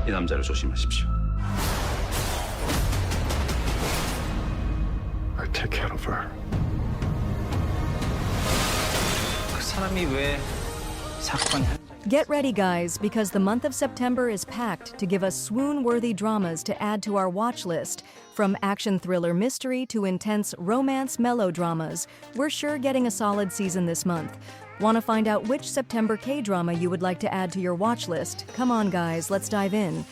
이 남자를 조심하십시오. I take care of her. 그 사람이 왜 사건 현장에 Get ready, guys, because the month of September is packed to give us swoon-worthy dramas to add to our watch list. From action thriller mystery to intense romance melodramas, we're sure getting a solid season this month. Want to find out which September K-drama you would like to add to your watch list? Come on, guys, let's dive in.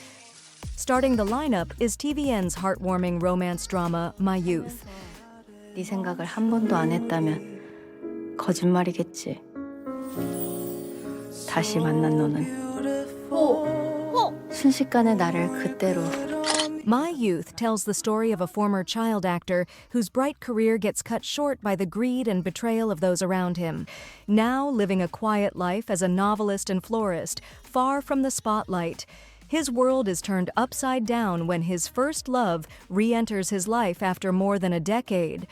Starting the lineup is TVN's heartwarming romance drama, My Youth. 네 생각을 한 번도 안 했다면 거짓말이겠지. 다시 만난 너는 순식간에 나를 그대로. My Youth tells the story of a former child actor whose bright career gets cut short by the greed and betrayal of those around him. Now living a quiet life as a novelist and florist, far from the spotlight. His world is turned upside down when his first love re-enters his life after more than a decade.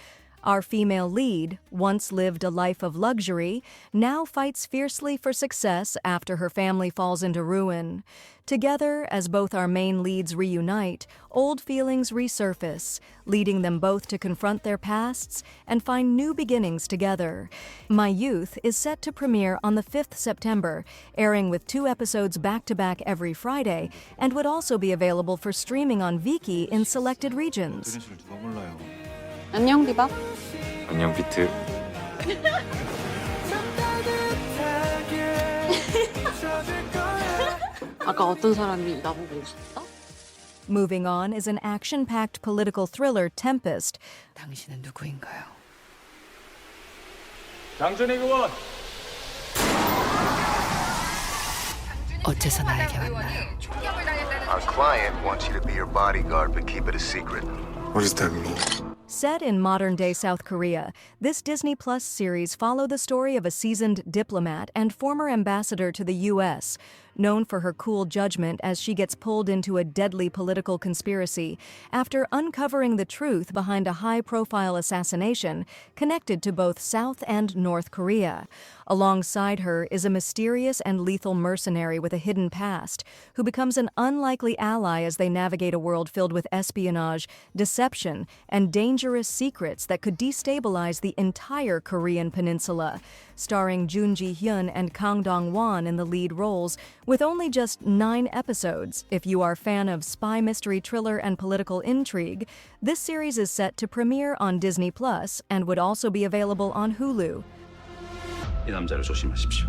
Our female lead, once lived a life of luxury, now fights fiercely for success after her family falls into ruin. Together, as both our main leads reunite, old feelings resurface, leading them both to confront their pasts and find new beginnings together. My Youth is set to premiere on the 5th September, airing with 2 episodes back-to-back every Friday, and would also be available for streaming on Viki in selected regions. 안녕 디바. 안녕 비트. 아까 어떤 사람이 나보고 웃었다? Moving on is an action-packed political thriller, Tempest. 당신은 누구인가요? 장준희 의원! 어째서 나에게 왔나요? Our client wants you to be your bodyguard, but keep it a secret. What does that mean? Set in modern-day South Korea, this Disney Plus series follows the story of a seasoned diplomat and former ambassador to the U.S., known for her cool judgment as she gets pulled into a deadly political conspiracy after uncovering the truth behind a high-profile assassination connected to both South and North Korea. Alongside her is a mysterious and lethal mercenary with a hidden past who becomes an unlikely ally as they navigate a world filled with espionage, deception, and dangerous secrets that could destabilize the entire Korean peninsula. Starring Jun Ji-hyun and Kang Dong-won in the lead roles, with only just 9 episodes. If you are a fan of spy mystery thriller and political intrigue, this series is set to premiere on Disney Plus and would also be available on Hulu. 이 남자를 조심하십시오.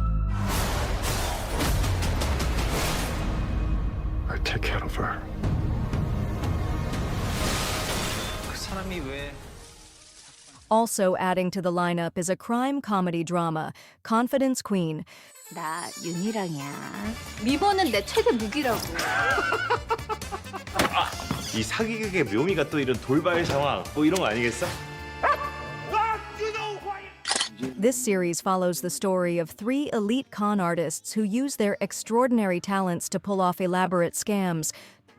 I take care of her. 그 사람이 왜 Also adding to the lineup is a crime comedy drama, Confidence Queen. 나 윤희랑이야. 미번은 내 최대 무기라고. 이 사기극의 묘미가 또 이런 돌발 상황 뭐 이런 거 아니겠어? This series follows the story of 3 elite con artists who use their extraordinary talents to pull off elaborate scams,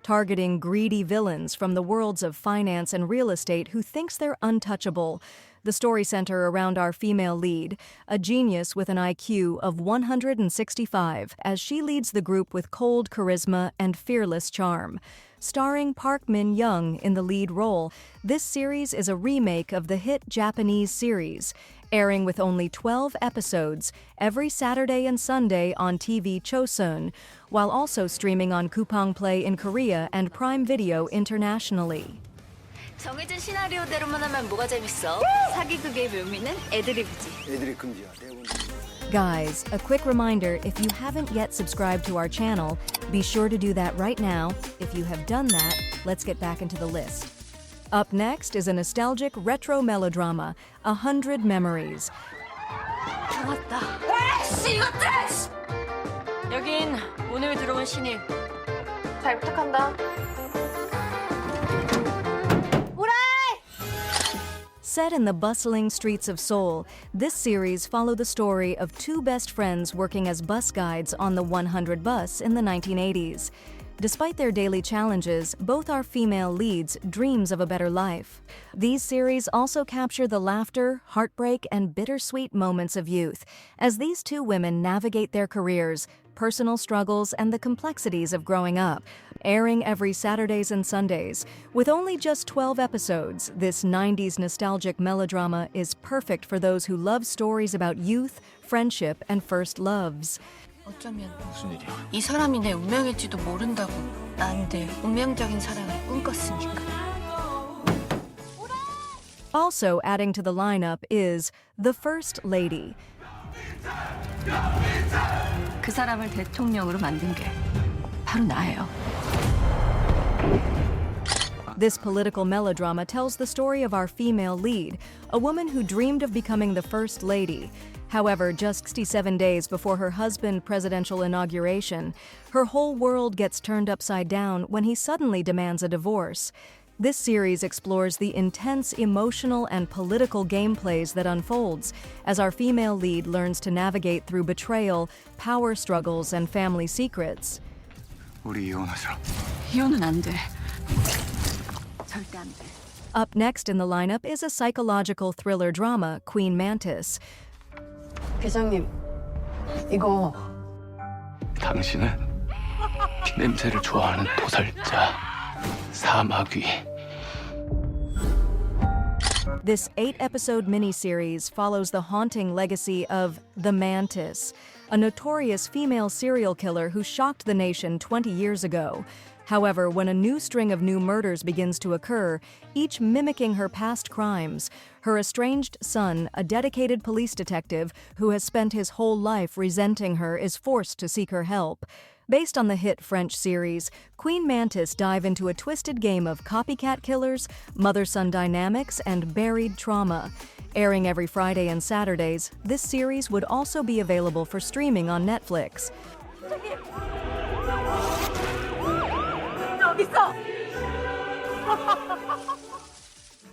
targeting greedy villains from the worlds of finance and real estate who thinks they're untouchable. The story centers around our female lead, a genius with an IQ of 165, as she leads the group with cold charisma and fearless charm. Starring Park Min-young in the lead role, this series is a remake of the hit Japanese series, airing with only 12 episodes every Saturday and Sunday on TV Chosun, while also streaming on Coupang Play in Korea and Prime Video internationally. 정해진 시나리오대로만 하면 뭐가 재밌어? 사기극의 묘미는 애드리브지. 애들이 금지야. Guys, a quick reminder, if you haven't yet subscribed to our channel, be sure to do that right now. If you have done that, let's get back into the list. Up next is a nostalgic retro melodrama, 100 Memories. 들어왔다. 에이씨, 이것들! 여긴 오늘 들어온 신입. 잘 부탁한다. Set in the bustling streets of Seoul, this series follows the story of 2 best friends working as bus guides on the 100 bus in the 1980s. Despite their daily challenges, both our female leads dreams of a better life. These series also capture the laughter, heartbreak, and bittersweet moments of youth as these 2 women navigate their careers, personal struggles, and the complexities of growing up. Airing every Saturdays and Sundays. With only just 12 episodes, this 90s nostalgic melodrama is perfect for those who love stories about youth, friendship, and first loves. 어쩌면 이 사람이 내 운명일지도 모른다고. 난 늘 운명적인 사랑을 꿈꿨으니까. Also adding to the lineup is The First Lady. 그 사람을 대통령으로 만든 게 바로 나예요. This political melodrama tells the story of our female lead, a woman who dreamed of becoming the First Lady. However, just 67 days before her husband's presidential inauguration, her whole world gets turned upside down when he suddenly demands a divorce. This series explores the intense emotional and political gameplays that unfolds as our female lead learns to navigate through betrayal, power struggles, and family secrets. 우리 이혼하자. 이혼은 안 돼. 절대 안 돼. Up next in the lineup is a psychological thriller drama, Queen Mantis. 회장님, 이거 당신은 냄새를 좋아하는 도살자 사마귀. This 8-episode miniseries follows the haunting legacy of the Mantis, a notorious female serial killer who shocked the nation 20 years ago. However, when a new string of new murders begins to occur, each mimicking her past crimes, her estranged son, a dedicated police detective who has spent his whole life resenting her, is forced to seek her help. Based on the hit French series, Queen Mantis dive into a twisted game of copycat killers, mother-son dynamics, and buried trauma. Airing every Friday and Saturdays, this series would also be available for streaming on Netflix.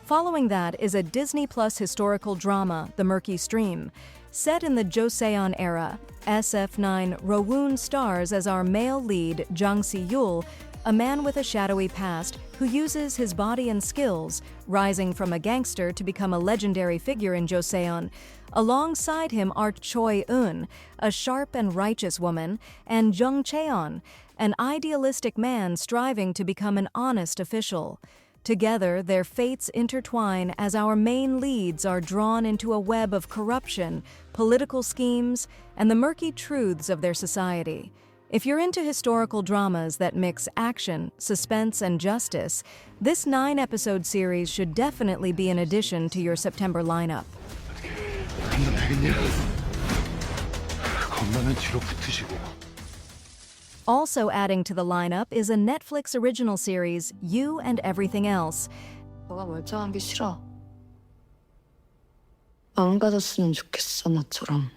Following that is a Disney Plus historical drama, The Murky Stream. Set in the Joseon era, SF9 Rowoon stars as our male lead, Jang Si-yul, a man with a shadowy past who uses his body and skills, rising from a gangster to become a legendary figure in Joseon. Alongside him are Choi-eun, a sharp and righteous woman, and Jung Cheon, an idealistic man striving to become an honest official. Together, their fates intertwine as our main leads are drawn into a web of corruption, political schemes, and the murky truths of their society. If you're into historical dramas that mix action, suspense, and justice, this 9-episode series should definitely be an addition to your September lineup. 겁나면 뒤로 붙으시고. Also adding to the lineup is a Netflix original series, You and Everything Else. 너가 멀쩡한 게 싫어. 망가졌으면 좋겠어, 나처럼.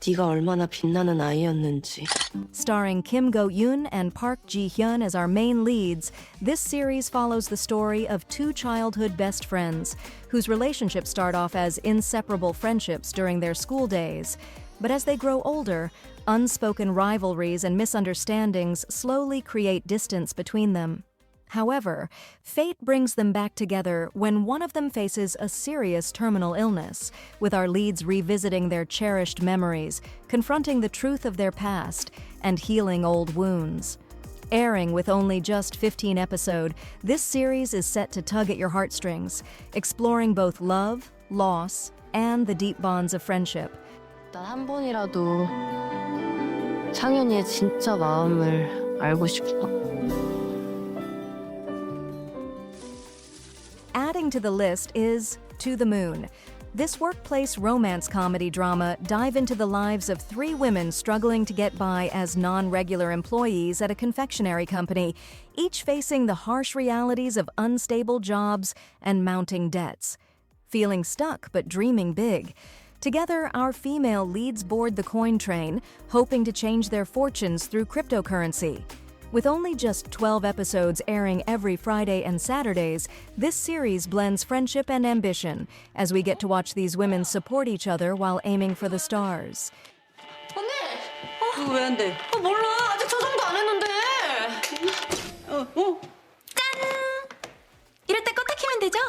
네가 얼마나 빛나는 아이였는지. Starring Kim Go-eun and Park Ji-hyun as our main leads, this series follows the story of two childhood best friends whose relationships start off as inseparable friendships during their school days. But as they grow older, unspoken rivalries and misunderstandings slowly create distance between them. However, fate brings them back together when one of them faces a serious terminal illness, with our leads revisiting their cherished memories, confronting the truth of their past, and healing old wounds. Airing with only just 15 episodes, this series is set to tug at your heartstrings, exploring both love, loss, and the deep bonds of friendship. 난 한 번이라도 창현이의 진짜 마음을 알고 싶어. Adding to the list is To the Moon. This workplace romance comedy drama dive into the lives of three women struggling to get by as non-regular employees at a confectionery company, each facing the harsh realities of unstable jobs and mounting debts. Feeling stuck but dreaming big. Together, our female leads board the coin train, hoping to change their fortunes through cryptocurrency. With only just 12 episodes airing every Friday and Saturdays, this series blends friendship and ambition as we get to watch these women support each other while aiming for the stars. 언니! 왜 안 돼? 몰라. 아직 조정도 안 했는데. 짠! 이럴 때 껐다 키면 되죠?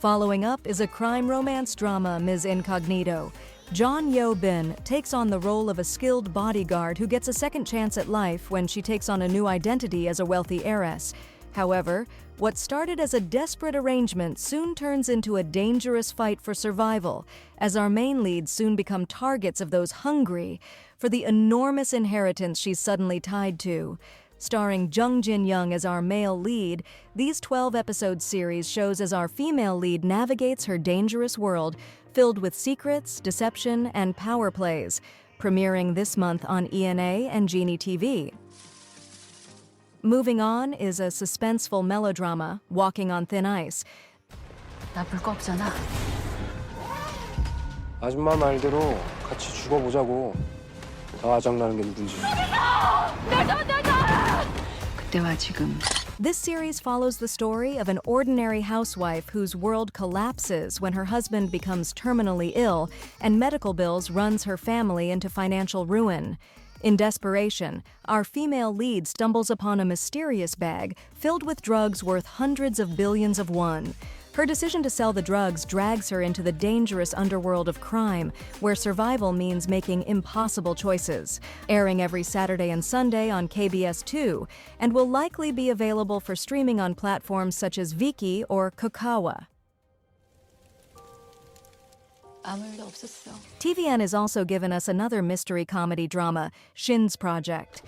Following up is a crime romance drama, Ms. Incognito. John Yo-bin takes on the role of a skilled bodyguard who gets a second chance at life when she takes on a new identity as a wealthy heiress. However, what started as a desperate arrangement soon turns into a dangerous fight for survival, as our main leads soon become targets of those hungry for the enormous inheritance she's suddenly tied to. Starring Jung Jin-young as our male lead, these 12-episode series shows as our female lead navigates her dangerous world filled with secrets, deception, and power plays, premiering this month on ENA and Genie TV. Moving on is a suspenseful melodrama, Walking on Thin Ice. 나 볼 거 없잖아. 아줌마 말대로 같이 죽어보자고. 더 아장나는 게 누군지. 그때와 지금. This series follows the story of an ordinary housewife whose world collapses when her husband becomes terminally ill and medical bills runs her family into financial ruin. In desperation, our female lead stumbles upon a mysterious bag filled with drugs worth hundreds of billions of won. Her decision to sell the drugs drags her into the dangerous underworld of crime, where survival means making impossible choices. Airing every Saturday and Sunday on KBS2, and will likely be available for streaming on platforms such as Viki or Kakao. 아무 일도 없었어. TVN has also given us another mystery comedy drama, Shin's Project.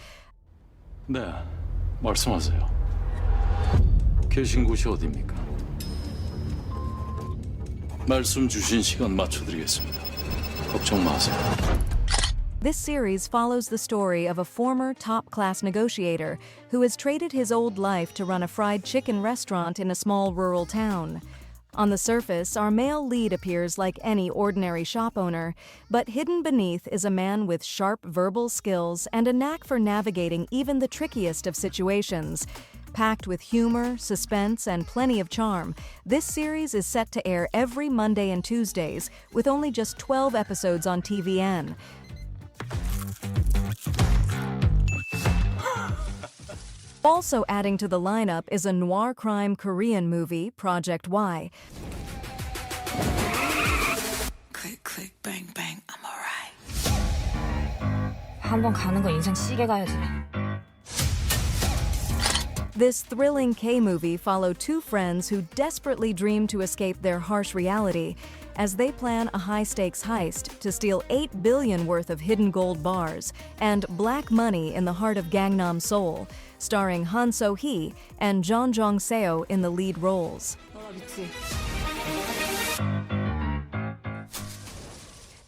네, 말씀하세요. 계신 곳이 어디입니까? 말씀 주신 시간 맞춰드리겠습니다. 걱정 마세요. This series follows the story of a former top-class negotiator who has traded his old life to run a fried chicken restaurant in a small rural town. On the surface, our male lead appears like any ordinary shop owner, but hidden beneath is a man with sharp verbal skills and a knack for navigating even the trickiest of situations. Packed with humor, suspense, and plenty of charm, this series is set to air every Monday and Tuesdays, with only just 12 episodes on TVN. Also adding to the lineup is a noir crime Korean movie, Project Y. Click, click, bang, bang, I'm alright. 한번 가는 거 인생 시계 가야지. This thrilling K-movie followed two friends who desperately dream to escape their harsh reality as they plan a high-stakes heist to steal 8 billion worth of hidden gold bars and black money in the heart of Gangnam Seoul, starring Han So-hee and Jeon Jong-seo in the lead roles.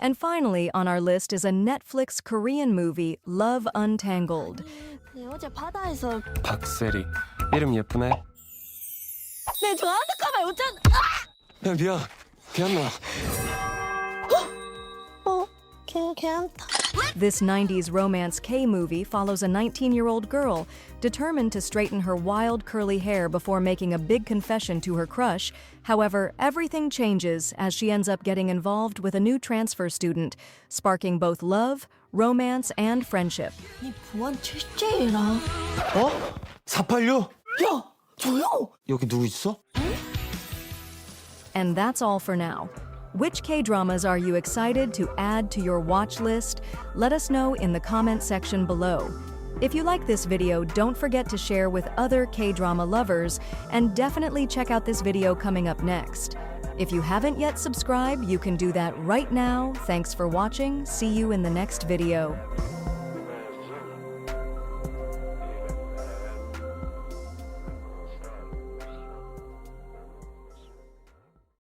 And finally on our list is a Netflix Korean movie, Love Untangled. 어제 바다에서 박세리. 이름 예쁘네. 내 저한테 가면 어쩐... 야, 미안. 걔안나. 괜찮다. This 90s romance K-movie follows a 19-year-old girl determined to straighten her wild curly hair before making a big confession to her crush. However, everything changes as she ends up getting involved with a new transfer student, sparking both love, romance, and friendship. 이 보안 실제이라. 486? 야, 조용! 여기 누구 있어? And that's all for now. Which K-dramas are you excited to add to your watch list? Let us know in the comment section below. If you like this video, don't forget to share with other K-drama lovers, and definitely check out this video coming up next. If you haven't yet subscribed, you can do that right now. Thanks for watching. See you in the next video.